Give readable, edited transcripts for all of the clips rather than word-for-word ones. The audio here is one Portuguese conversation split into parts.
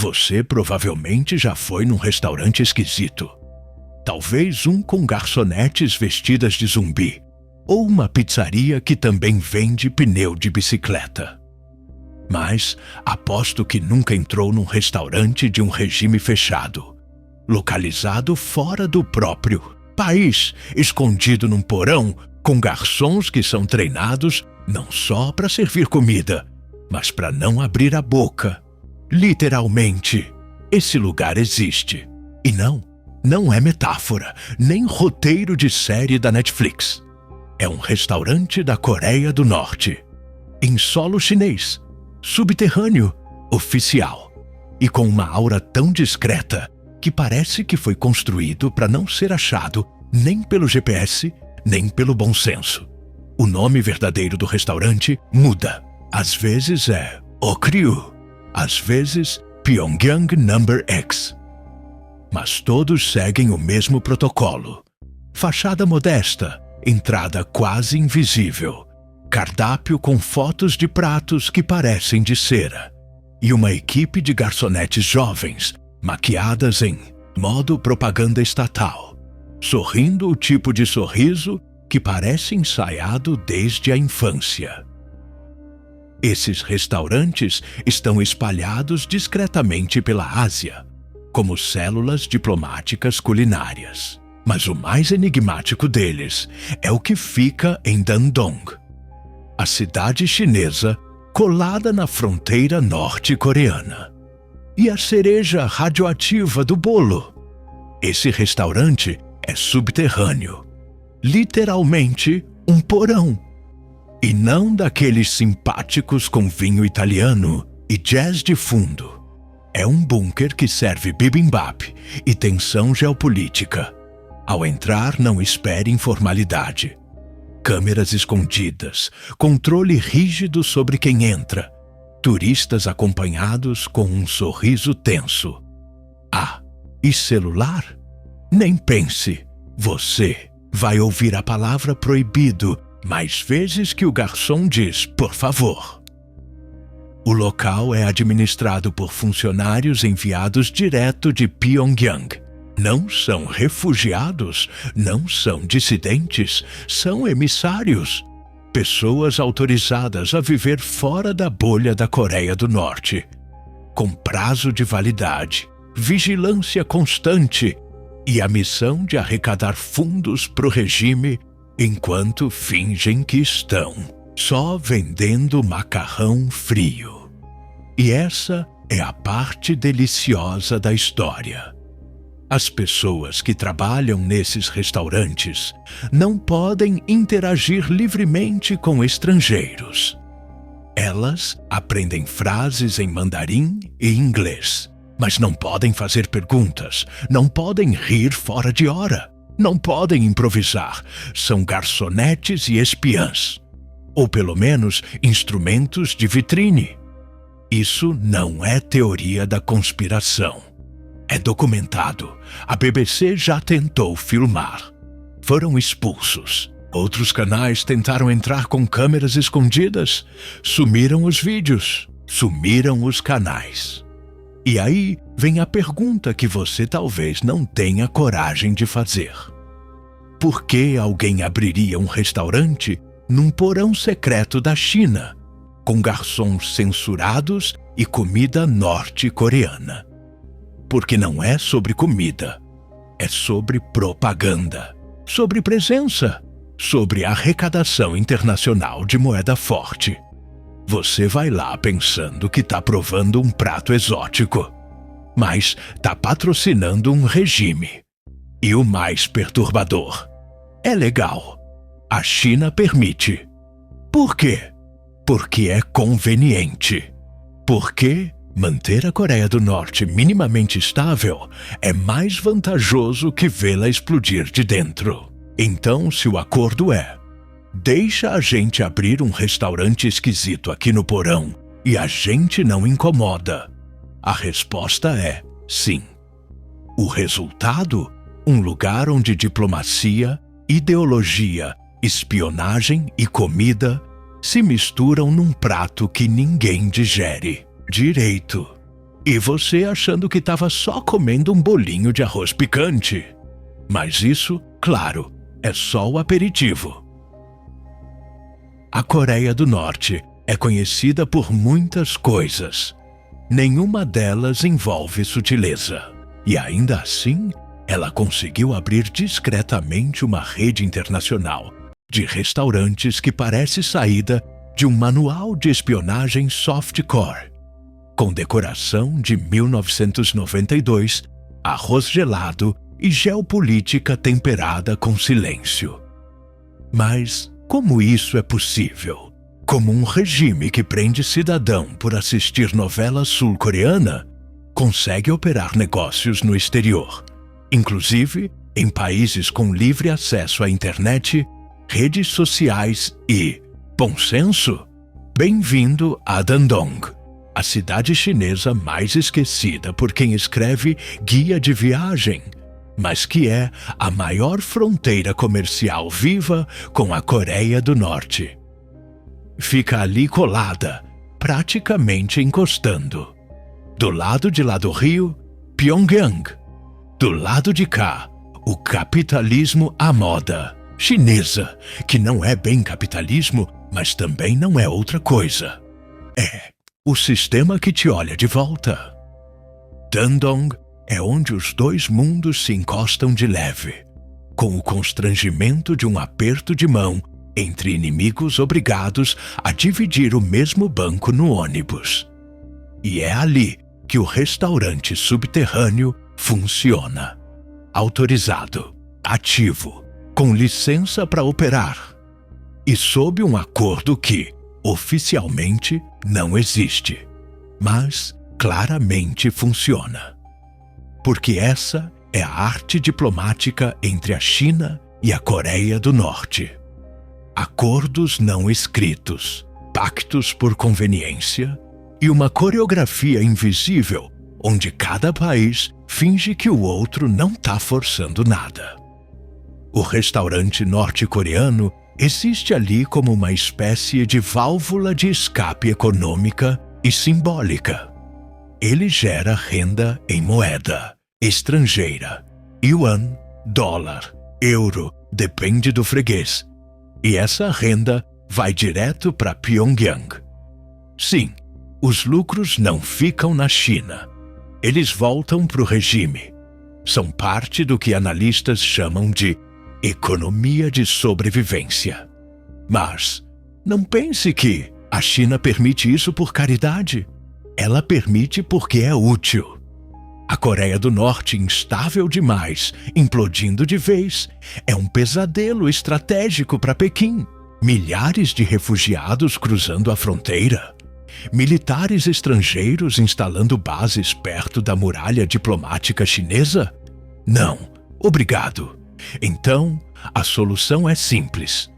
Você provavelmente já foi num restaurante esquisito. Talvez um com garçonetes vestidas de zumbi, ou uma pizzaria que também vende pneu de bicicleta. Mas aposto que nunca entrou num restaurante de um regime fechado, localizado fora do próprio país, escondido num porão com garçons que são treinados não só para servir comida, mas para não abrir a boca. Literalmente, esse lugar existe. E não é metáfora, nem roteiro de série da Netflix. É um restaurante da Coreia do Norte, em solo chinês, subterrâneo, oficial, e com uma aura tão discreta que parece que foi construído para não ser achado nem pelo GPS, nem pelo bom senso. O nome verdadeiro do restaurante muda. Às vezes é Okryu, às vezes Pyongyang No. X. Mas todos seguem o mesmo protocolo. Fachada modesta, entrada quase invisível, cardápio com fotos de pratos que parecem de cera, e uma equipe de garçonetes jovens, maquiadas em modo propaganda estatal, sorrindo o tipo de sorriso que parece ensaiado desde a infância. Esses restaurantes estão espalhados discretamente pela Ásia, como células diplomáticas culinárias. Mas o mais enigmático deles é o que fica em Dandong, a cidade chinesa colada na fronteira norte-coreana. E a cereja radioativa do bolo? Esse restaurante é subterrâneo, literalmente um porão. E não daqueles simpáticos com vinho italiano e jazz de fundo. É um bunker que serve bibimbap e tensão geopolítica. Ao entrar, não espere informalidade. Câmeras escondidas, controle rígido sobre quem entra, turistas acompanhados com um sorriso tenso. Ah, e celular? Nem pense, você vai ouvir a palavra proibido mais vezes que o garçom diz, por favor. O local é administrado por funcionários enviados direto de Pyongyang. Não são refugiados, não são dissidentes, são emissários. Pessoas autorizadas a viver fora da bolha da Coreia do Norte, com prazo de validade, vigilância constante e a missão de arrecadar fundos para o regime enquanto fingem que estão só vendendo macarrão frio. E essa é a parte deliciosa da história. As pessoas que trabalham nesses restaurantes não podem interagir livremente com estrangeiros. Elas aprendem frases em mandarim e inglês, mas não podem fazer perguntas, não podem rir fora de hora, não podem improvisar. São garçonetes e espiãs, ou pelo menos instrumentos de vitrine. Isso não é teoria da conspiração. É documentado. A BBC já tentou filmar. Foram expulsos. Outros canais tentaram entrar com câmeras escondidas. Sumiram os vídeos. Sumiram os canais. E aí vem a pergunta que você talvez não tenha coragem de fazer. Por que alguém abriria um restaurante num porão secreto da China, com garçons censurados e comida norte-coreana? Porque não é sobre comida, é sobre propaganda, sobre presença, sobre arrecadação internacional de moeda forte. Você vai lá pensando que está provando um prato exótico, mas está patrocinando um regime. E o mais perturbador, é legal. A China permite. Por quê? Porque é conveniente. Porque manter a Coreia do Norte minimamente estável é mais vantajoso que vê-la explodir de dentro. Então, se o acordo é: deixa a gente abrir um restaurante esquisito aqui no porão e a gente não incomoda, a resposta é sim. O resultado? Um lugar onde diplomacia, ideologia, espionagem e comida se misturam num prato que ninguém digere direito. E você achando que estava só comendo um bolinho de arroz picante. Mas isso, claro, é só o aperitivo. A Coreia do Norte é conhecida por muitas coisas. Nenhuma delas envolve sutileza. E ainda assim, ela conseguiu abrir discretamente uma rede internacional de restaurantes que parece saída de um manual de espionagem softcore, com decoração de 1992, arroz gelado e geopolítica temperada com silêncio. Mas como isso é possível? Como um regime que prende cidadão por assistir novela sul-coreana consegue operar negócios no exterior, inclusive em países com livre acesso à internet, redes sociais e bom senso? Bem-vindo a Dandong, a cidade chinesa mais esquecida por quem escreve guia de viagem, mas que é a maior fronteira comercial viva com a Coreia do Norte. Fica ali colada, praticamente encostando. Do lado de lá do rio, Pyongyang. Do lado de cá, o capitalismo à moda chinesa, que não é bem capitalismo, mas também não é outra coisa. É o sistema que te olha de volta. Dandong é onde os dois mundos se encostam de leve, com o constrangimento de um aperto de mão entre inimigos obrigados a dividir o mesmo banco no ônibus. E é ali que o restaurante subterrâneo funciona. Autorizado, ativo, com licença para operar. E sob um acordo que, oficialmente, não existe, mas claramente funciona. Porque essa é a arte diplomática entre a China e a Coreia do Norte. Acordos não escritos, pactos por conveniência e uma coreografia invisível onde cada país finge que o outro não está forçando nada. O restaurante norte-coreano existe ali como uma espécie de válvula de escape econômica e simbólica. Ele gera renda em moeda estrangeira, yuan, dólar, euro, depende do freguês. E essa renda vai direto para Pyongyang. Sim, os lucros não ficam na China. Eles voltam para o regime. São parte do que analistas chamam de economia de sobrevivência. Mas não pense que a China permite isso por caridade. Ela permite porque é útil. A Coreia do Norte, instável demais, implodindo de vez, é um pesadelo estratégico para Pequim. Milhares de refugiados cruzando a fronteira. Militares estrangeiros instalando bases perto da muralha diplomática chinesa? Não, obrigado. Então, a solução é simples.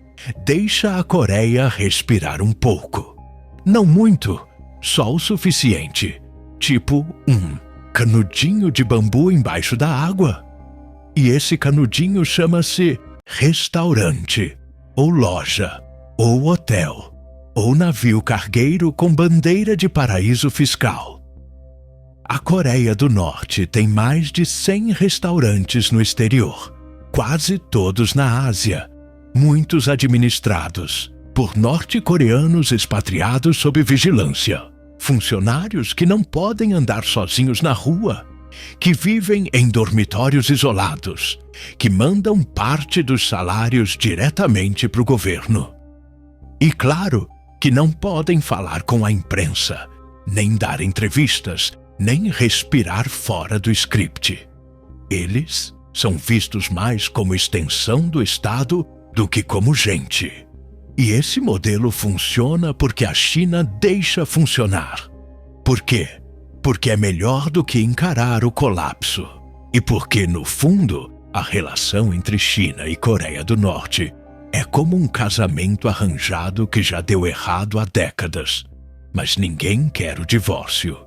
Deixa a Coreia respirar um pouco. Não muito, só o suficiente. Tipo canudinho de bambu embaixo da água. E esse canudinho chama-se restaurante, ou loja, ou hotel, ou navio cargueiro com bandeira de paraíso fiscal. A Coreia do Norte tem mais de 100 restaurantes no exterior, quase todos na Ásia, muitos administrados por norte-coreanos expatriados sob vigilância. Funcionários que não podem andar sozinhos na rua, que vivem em dormitórios isolados, que mandam parte dos salários diretamente para o governo. E claro que não podem falar com a imprensa, nem dar entrevistas, nem respirar fora do script. Eles são vistos mais como extensão do Estado do que como gente. E esse modelo funciona porque a China deixa funcionar. Por quê? Porque é melhor do que encarar o colapso. E porque, no fundo, a relação entre China e Coreia do Norte é como um casamento arranjado que já deu errado há décadas, mas ninguém quer o divórcio.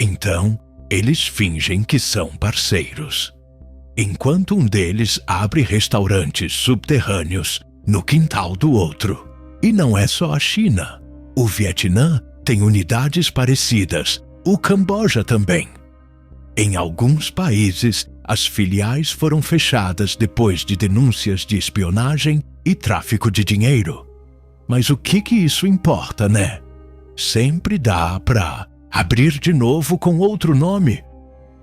Então, eles fingem que são parceiros. Enquanto um deles abre restaurantes subterrâneos no quintal do outro. E não é só a China. O Vietnã tem unidades parecidas O Camboja também. Em alguns países, as filiais foram fechadas depois de denúncias de espionagem e tráfico de dinheiro. Mas o que isso importa, né? Sempre dá pra abrir de novo com outro nome.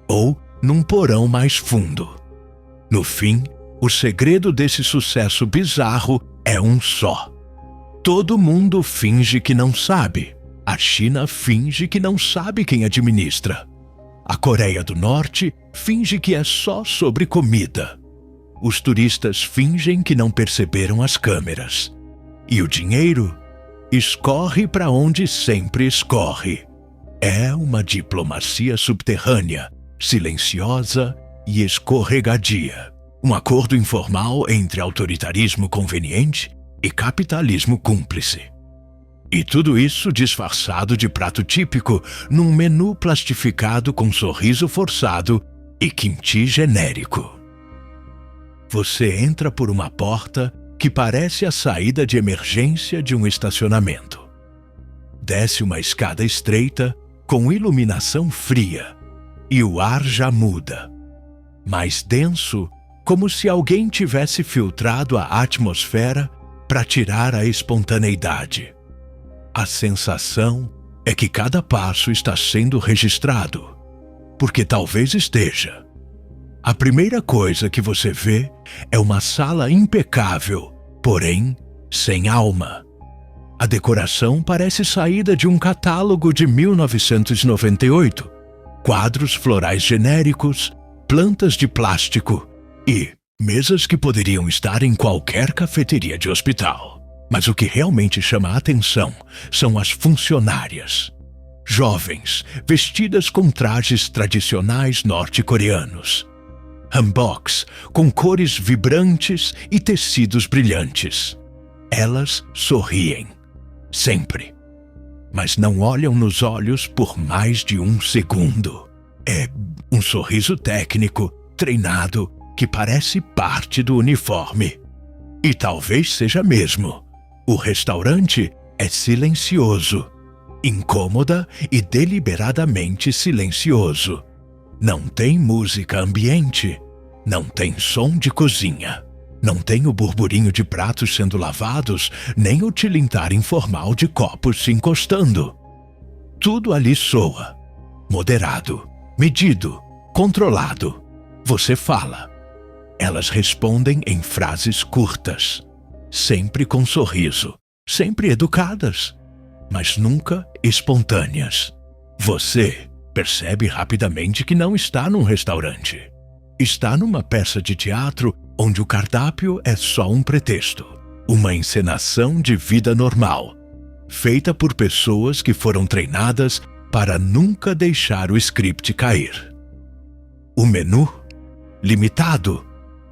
Ou num porão mais fundo. No fim, o segredo desse sucesso bizarro é um só. Todo mundo finge que não sabe. A China finge que não sabe quem administra. A Coreia do Norte finge que é só sobre comida. Os turistas fingem que não perceberam as câmeras. E o dinheiro escorre para onde sempre escorre. É uma diplomacia subterrânea, silenciosa e escorregadia. Um acordo informal entre autoritarismo conveniente e capitalismo cúmplice. E tudo isso disfarçado de prato típico num menu plastificado com sorriso forçado e kimchi genérico. Você entra por uma porta que parece a saída de emergência de um estacionamento. Desce uma escada estreita com iluminação fria e o ar já muda. Mais denso, como se alguém tivesse filtrado a atmosfera para tirar a espontaneidade. A sensação é que cada passo está sendo registrado, porque talvez esteja. A primeira coisa que você vê é uma sala impecável, porém sem alma. A decoração parece saída de um catálogo de 1998. Quadros florais genéricos, plantas de plástico e mesas que poderiam estar em qualquer cafeteria de hospital. Mas o que realmente chama a atenção são as funcionárias. Jovens, vestidas com trajes tradicionais norte-coreanos. Hanboks com cores vibrantes e tecidos brilhantes. Elas sorriem. Sempre. Mas não olham nos olhos por mais de um segundo. É um sorriso técnico, treinado, que parece parte do uniforme. E talvez seja mesmo. O restaurante é silencioso, incômoda e deliberadamente silencioso. Não tem música ambiente, não tem som de cozinha, não tem o burburinho de pratos sendo lavados, nem o tilintar informal de copos se encostando. Tudo ali soa, moderado, medido, controlado. Você fala. Elas respondem em frases curtas. Sempre com sorriso, sempre educadas, mas nunca espontâneas. Você percebe rapidamente que não está num restaurante. Está numa peça de teatro onde o cardápio é só um pretexto. Uma encenação de vida normal, feita por pessoas que foram treinadas para nunca deixar o script cair. O menu? Limitado.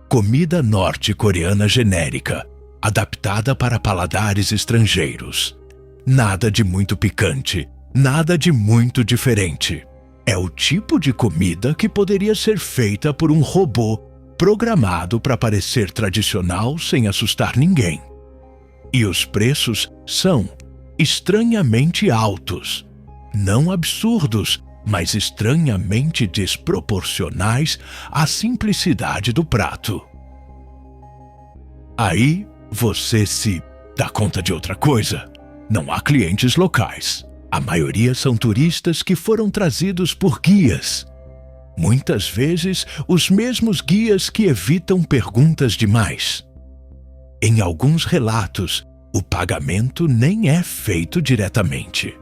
Comida norte-coreana genérica, adaptada para paladares estrangeiros. Nada de muito picante, nada de muito diferente. É o tipo de comida que poderia ser feita por um robô programado para parecer tradicional sem assustar ninguém. E os preços são estranhamente altos. Não absurdos, mas estranhamente desproporcionais à simplicidade do prato. Aí você se dá conta de outra coisa. Não há clientes locais. A maioria são turistas que foram trazidos por guias. Muitas vezes, os mesmos guias que evitam perguntas demais. Em alguns relatos, o pagamento nem é feito diretamente.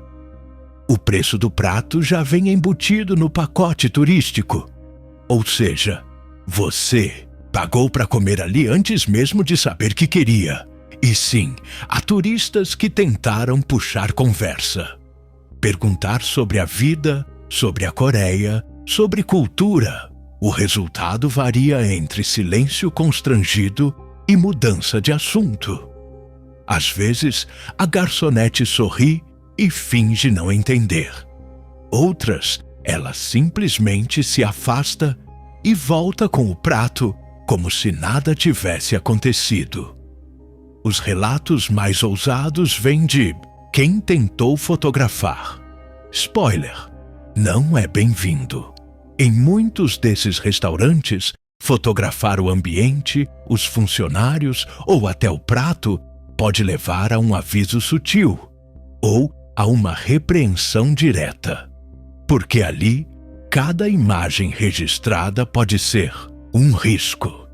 O preço do prato já vem embutido no pacote turístico. Ou seja, você pagou para comer ali antes mesmo de saber que queria. E sim, há turistas que tentaram puxar conversa. Perguntar sobre a vida, sobre a Coreia, sobre cultura. O resultado varia entre silêncio constrangido e mudança de assunto. Às vezes, a garçonete sorri e finge não entender. Outras, ela simplesmente se afasta e volta com o prato como se nada tivesse acontecido. Os relatos mais ousados vêm de quem tentou fotografar. Spoiler: não é bem-vindo. Em muitos desses restaurantes, fotografar o ambiente, os funcionários ou até o prato pode levar a um aviso sutil ou a uma repreensão direta. Porque ali, cada imagem registrada pode ser um risco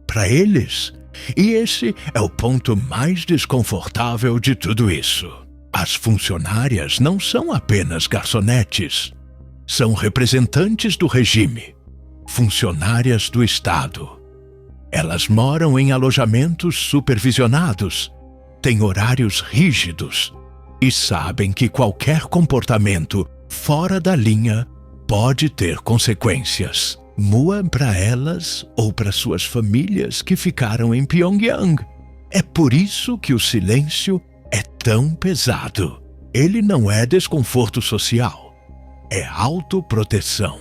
para eles. E esse é o ponto mais desconfortável de tudo isso. As funcionárias não são apenas garçonetes. São representantes do regime, funcionárias do Estado. Elas moram em alojamentos supervisionados, têm horários rígidos e sabem que qualquer comportamento fora da linha pode ter consequências. Mua para elas ou para suas famílias que ficaram em Pyongyang. É por isso que o silêncio é tão pesado. Ele não é desconforto social. É autoproteção.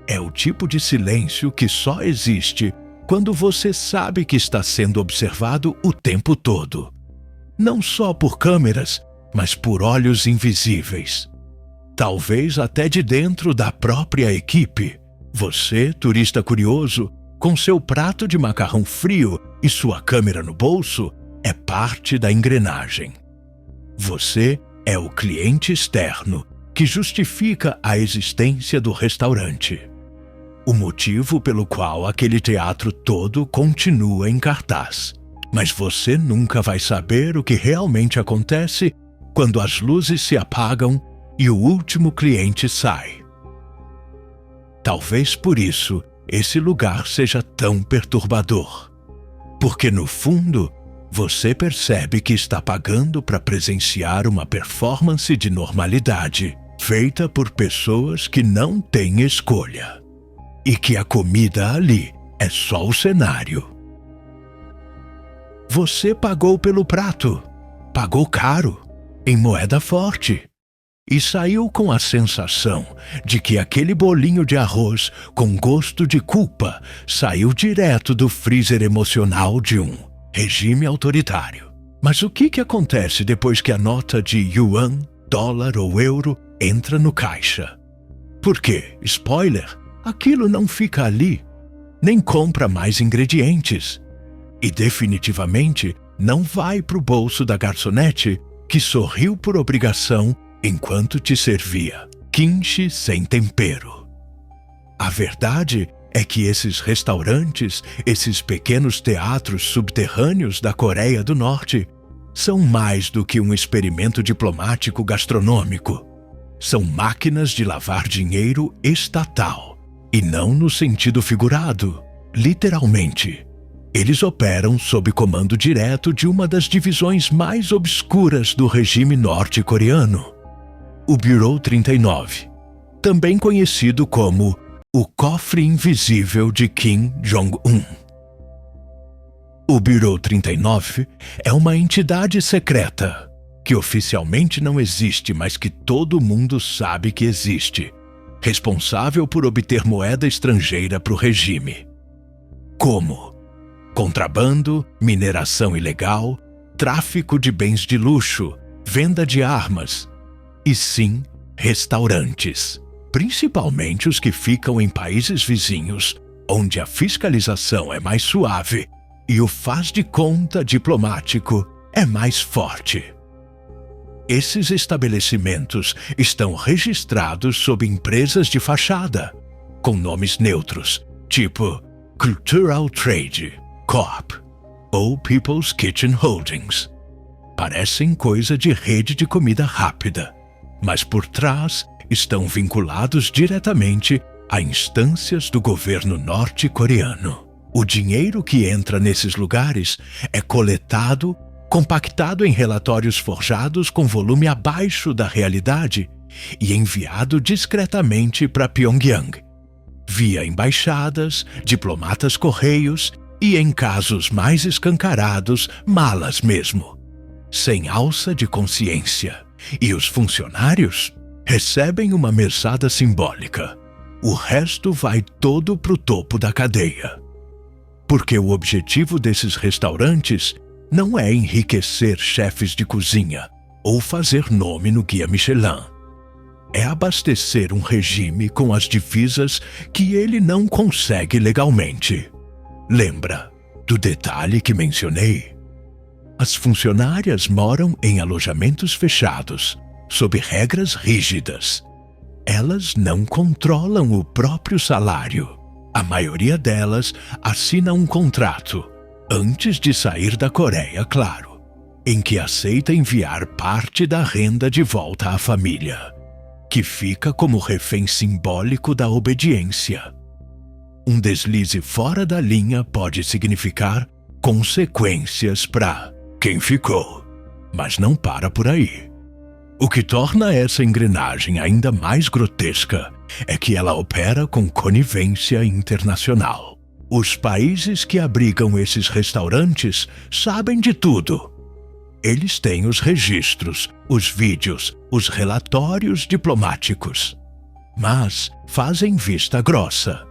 É o tipo de silêncio que só existe quando você sabe que está sendo observado o tempo todo. Não só por câmeras, mas por olhos invisíveis. Talvez até de dentro da própria equipe. Você, turista curioso, com seu prato de macarrão frio e sua câmera no bolso, é parte da engrenagem. Você é o cliente externo que justifica a existência do restaurante. O motivo pelo qual aquele teatro todo continua em cartaz. Mas você nunca vai saber o que realmente acontece quando as luzes se apagam e o último cliente sai. Talvez por isso esse lugar seja tão perturbador. Porque no fundo, você percebe que está pagando para presenciar uma performance de normalidade feita por pessoas que não têm escolha. E que a comida ali é só o cenário. Você pagou pelo prato, pagou caro, em moeda forte, e saiu com a sensação de que aquele bolinho de arroz com gosto de culpa saiu direto do freezer emocional de um regime autoritário. Mas o que acontece depois que a nota de yuan, dólar ou euro entra no caixa? Porque, spoiler, aquilo não fica ali, nem compra mais ingredientes. E definitivamente não vai para o bolso da garçonete que sorriu por obrigação enquanto te servia kimchi sem tempero. A verdade é que esses restaurantes, esses pequenos teatros subterrâneos da Coreia do Norte, são mais do que um experimento diplomático gastronômico. São máquinas de lavar dinheiro estatal. E não no sentido figurado, literalmente. Eles operam sob comando direto de uma das divisões mais obscuras do regime norte-coreano, o Bureau 39, também conhecido como o Cofre Invisível de Kim Jong-un. O Bureau 39 é uma entidade secreta que oficialmente não existe, mas que todo mundo sabe que existe, responsável por obter moeda estrangeira para o regime. Como? Contrabando, mineração ilegal, tráfico de bens de luxo, venda de armas e sim, restaurantes, principalmente os que ficam em países vizinhos, onde a fiscalização é mais suave e o faz de conta diplomático é mais forte. Esses estabelecimentos estão registrados sob empresas de fachada, com nomes neutros, tipo Cultural Trade Corp ou People's Kitchen Holdings. Parecem coisa de rede de comida rápida, mas por trás estão vinculados diretamente a instâncias do governo norte-coreano. O dinheiro que entra nesses lugares é coletado, compactado em relatórios forjados com volume abaixo da realidade e enviado discretamente para Pyongyang, via embaixadas, diplomatas correios e, em casos mais escancarados, malas mesmo, sem alça de consciência. E os funcionários recebem uma mesada simbólica. O resto vai todo pro topo da cadeia. Porque o objetivo desses restaurantes não é enriquecer chefes de cozinha ou fazer nome no Guia Michelin. é abastecer um regime com as divisas que ele não consegue legalmente. Lembra do detalhe que mencionei? As funcionárias moram em alojamentos fechados, sob regras rígidas. Elas não controlam o próprio salário. A maioria delas assina um contrato, antes de sair da Coreia, claro, em que aceita enviar parte da renda de volta à família, que fica como refém simbólico da obediência. Um deslize fora da linha pode significar consequências para quem ficou, mas não para por aí. O que torna essa engrenagem ainda mais grotesca é que ela opera com conivência internacional. Os países que abrigam esses restaurantes sabem de tudo. Eles têm os registros, os vídeos, os relatórios diplomáticos. Mas fazem vista grossa.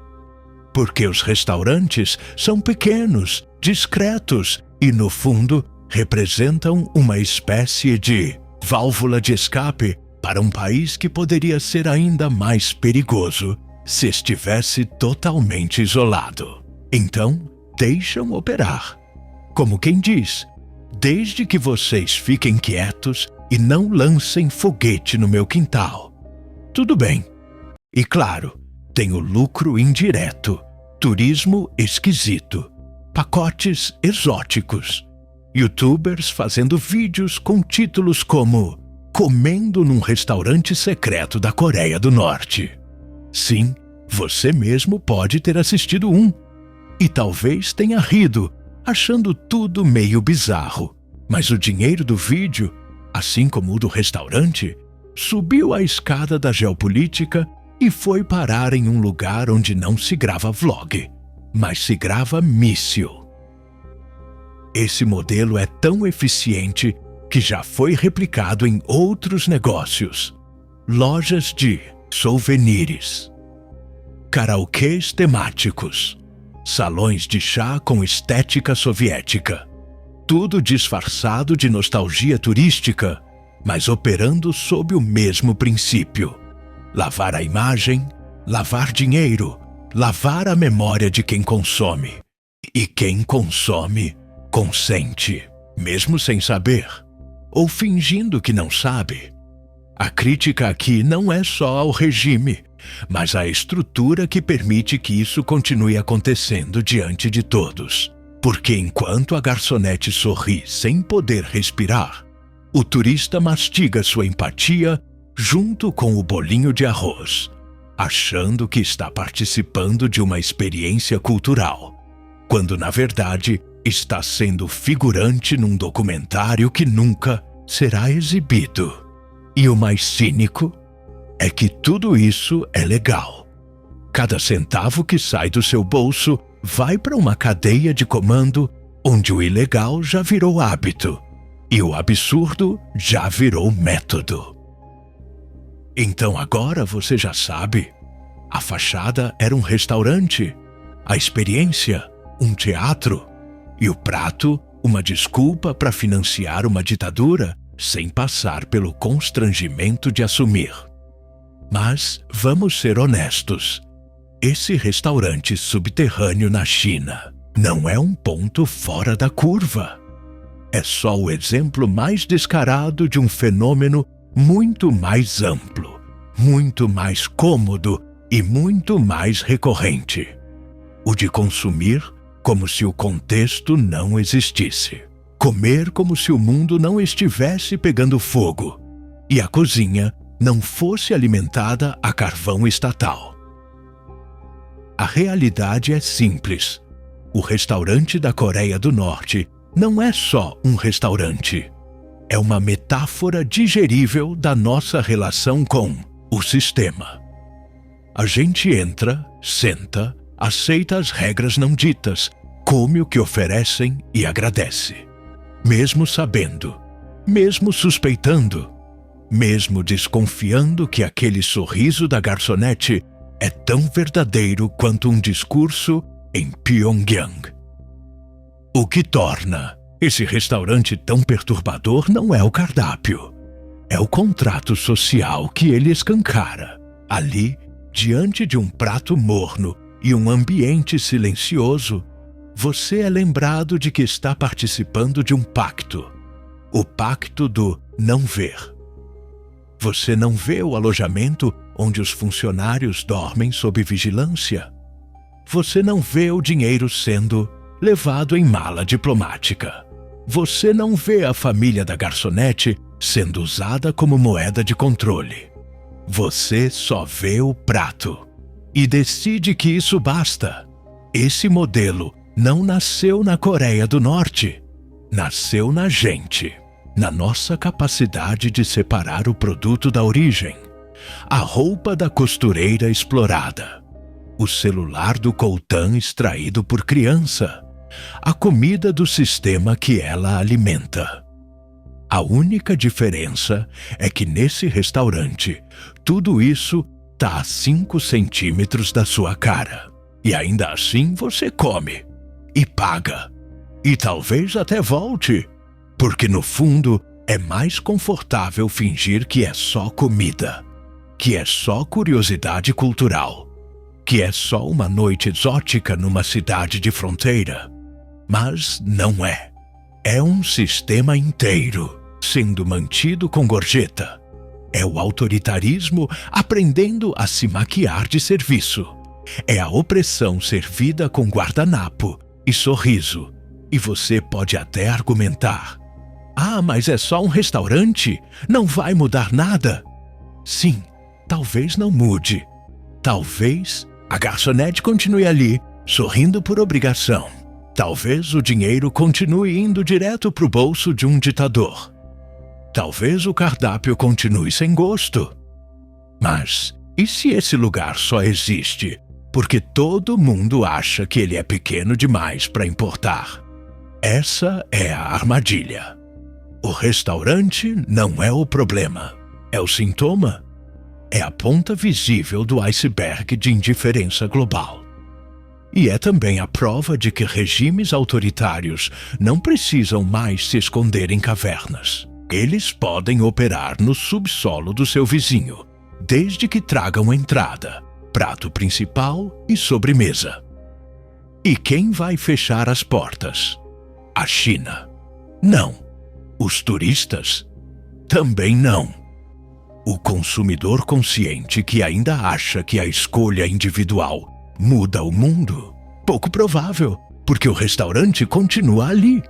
Porque os restaurantes são pequenos, discretos e, no fundo, representam uma espécie de válvula de escape para um país que poderia ser ainda mais perigoso se estivesse totalmente isolado. Então, deixam operar. Como quem diz, desde que vocês fiquem quietos e não lancem foguete no meu quintal. Tudo bem. E claro, tem o lucro indireto, turismo esquisito, pacotes exóticos, youtubers fazendo vídeos com títulos como Comendo num restaurante secreto da Coreia do Norte. Sim, você mesmo pode ter assistido um. E talvez tenha rido, achando tudo meio bizarro. Mas o dinheiro do vídeo, assim como o do restaurante, subiu a escada da geopolítica e foi parar em um lugar onde não se grava vlog, mas se grava míssil. Esse modelo é tão eficiente que já foi replicado em outros negócios. Lojas de souvenirs, karaokês temáticos, salões de chá com estética soviética. Tudo disfarçado de nostalgia turística, mas operando sob o mesmo princípio. Lavar a imagem, lavar dinheiro, lavar a memória de quem consome. E quem consome, consente, mesmo sem saber, ou fingindo que não sabe. A crítica aqui não é só ao regime, mas à estrutura que permite que isso continue acontecendo diante de todos. Porque enquanto a garçonete sorri sem poder respirar, o turista mastiga sua empatia junto com o bolinho de arroz, achando que está participando de uma experiência cultural, quando na verdade está sendo figurante num documentário que nunca será exibido. E o mais cínico é que tudo isso é legal. Cada centavo que sai do seu bolso vai para uma cadeia de comando onde o ilegal já virou hábito e o absurdo já virou método. Então agora você já sabe, a fachada era um restaurante, a experiência, um teatro, e o prato, uma desculpa para financiar uma ditadura sem passar pelo constrangimento de assumir. Mas vamos ser honestos. Esse restaurante subterrâneo na China não é um ponto fora da curva. É só o exemplo mais descarado de um fenômeno muito mais amplo, muito mais cômodo e muito mais recorrente. O de consumir como se o contexto não existisse. Comer como se o mundo não estivesse pegando fogo e a cozinha não fosse alimentada a carvão estatal. A realidade é simples. O restaurante da Coreia do Norte não é só um restaurante. É uma metáfora digerível da nossa relação com o sistema. A gente entra, senta, aceita as regras não ditas, come o que oferecem e agradece. Mesmo sabendo, mesmo suspeitando, mesmo desconfiando que aquele sorriso da garçonete é tão verdadeiro quanto um discurso em Pyongyang. O que torna esse restaurante tão perturbador não é o cardápio. É o contrato social que ele escancara. Ali, diante de um prato morno e um ambiente silencioso, você é lembrado de que está participando de um pacto. O pacto do não ver. Você não vê o alojamento onde os funcionários dormem sob vigilância. Você não vê o dinheiro sendo levado em mala diplomática. Você não vê a família da garçonete sendo usada como moeda de controle. Você só vê o prato e decide que isso basta. Esse modelo não nasceu na Coreia do Norte. Nasceu na gente, na nossa capacidade de separar o produto da origem. A roupa da costureira explorada. O celular do coltã extraído por criança. A comida do sistema que ela alimenta. A única diferença é que nesse restaurante, tudo isso está a 5 centímetros da sua cara. E ainda assim você come. E paga. E talvez até volte. Porque no fundo é mais confortável fingir que é só comida. Que é só curiosidade cultural. Que é só uma noite exótica numa cidade de fronteira. Mas não é. É um sistema inteiro, sendo mantido com gorjeta. É o autoritarismo aprendendo a se maquiar de serviço. É a opressão servida com guardanapo e sorriso. E você pode até argumentar: ah, mas é só um restaurante, não vai mudar nada. Sim, talvez não mude. Talvez a garçonete continue ali, sorrindo por obrigação. Talvez o dinheiro continue indo direto para o bolso de um ditador. Talvez o cardápio continue sem gosto. Mas e se esse lugar só existe porque todo mundo acha que ele é pequeno demais para importar? Essa é a armadilha. O restaurante não é o problema, é o sintoma. É a ponta visível do iceberg de indiferença global. E é também a prova de que regimes autoritários não precisam mais se esconder em cavernas. Eles podem operar no subsolo do seu vizinho, desde que tragam entrada, prato principal e sobremesa. E quem vai fechar as portas? A China? Não. Os turistas? Também não. O consumidor consciente que ainda acha que a escolha individual muda o mundo? Pouco provável, porque o restaurante continua ali,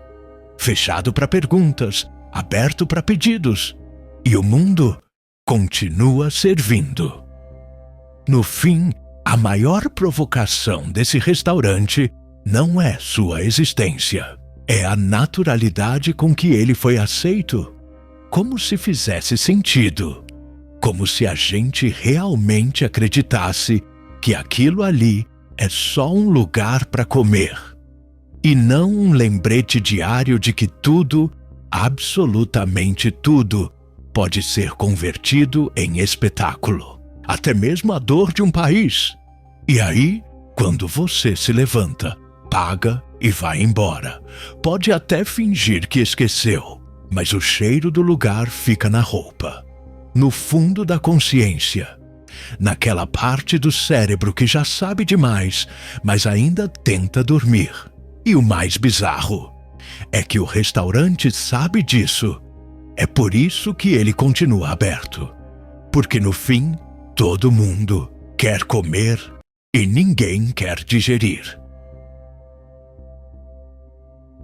fechado para perguntas, aberto para pedidos, e o mundo continua servindo. No fim, a maior provocação desse restaurante não é sua existência, é a naturalidade com que ele foi aceito, como se fizesse sentido, como se a gente realmente acreditasse que aquilo ali é só um lugar para comer, e não um lembrete diário de que tudo, absolutamente tudo, pode ser convertido em espetáculo, até mesmo a dor de um país. E aí, quando você se levanta, paga e vai embora, pode até fingir que esqueceu, mas o cheiro do lugar fica na roupa, no fundo da consciência, naquela parte do cérebro que já sabe demais, mas ainda tenta dormir. E o mais bizarro é que o restaurante sabe disso. É por isso que ele continua aberto. Porque no fim, todo mundo quer comer e ninguém quer digerir.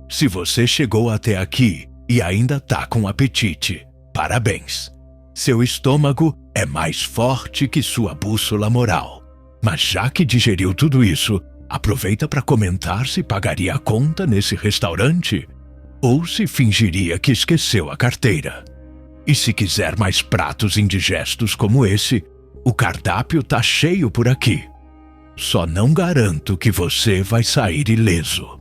Se você chegou até aqui e ainda tá com apetite, parabéns. Seu estômago é mais forte que sua bússola moral. Mas já que digeriu tudo isso, aproveita para comentar se pagaria a conta nesse restaurante ou se fingiria que esqueceu a carteira. E se quiser mais pratos indigestos como esse, o cardápio tá cheio por aqui. Só não garanto que você vai sair ileso.